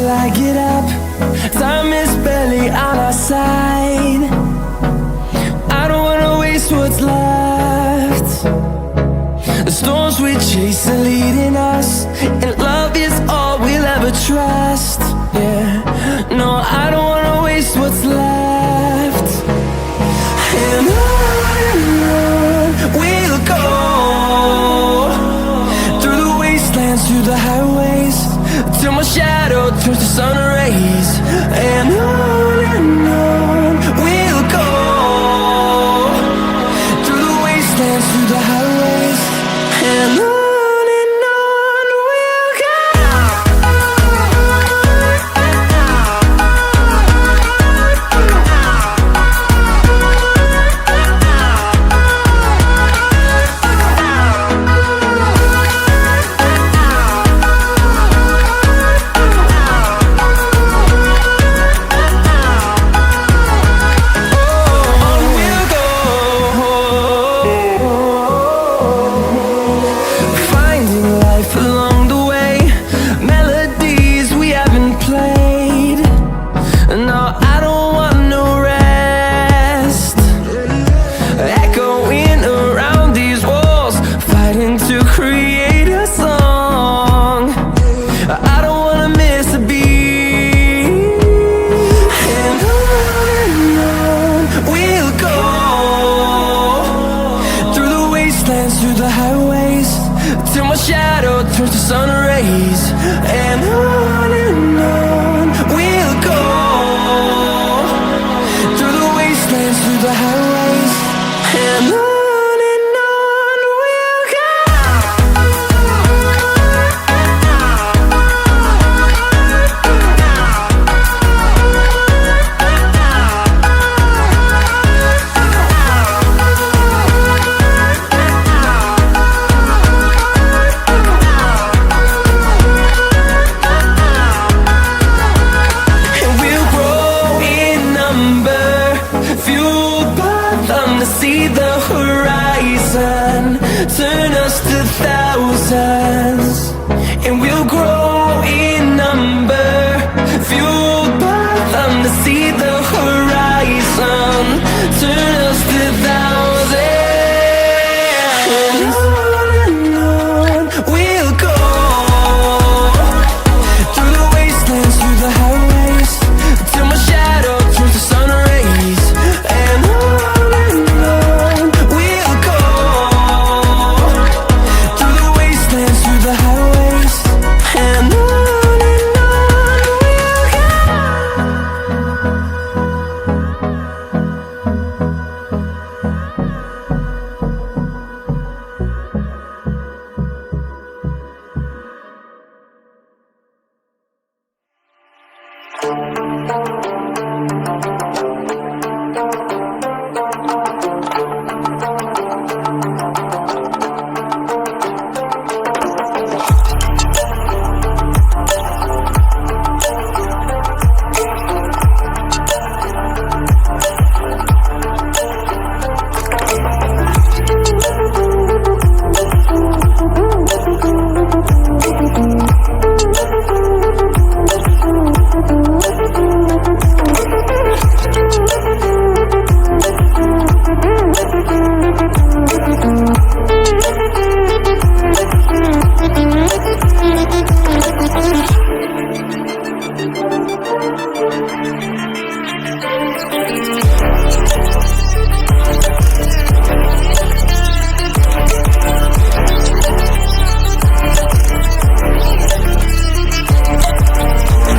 I get up. Time is barely on our side. I don't wanna waste what's left. The storms we chase are leading us, and love is all we'll ever trust. Yeah, no, I don't wanna waste what's left. And on we'll go, through the wastelands, through the highways, till my shadow turns to sun rays. And on we'll go, through the wastelands, through the highways, and on we'll go. To create a song, I don't wanna miss a beat. And on we'll go, through the wastelands, through the highways, till my shadow turns to sun rays. And on we'll go, through the wastelands, through the highways, and on. See the horizon turn us to thousands.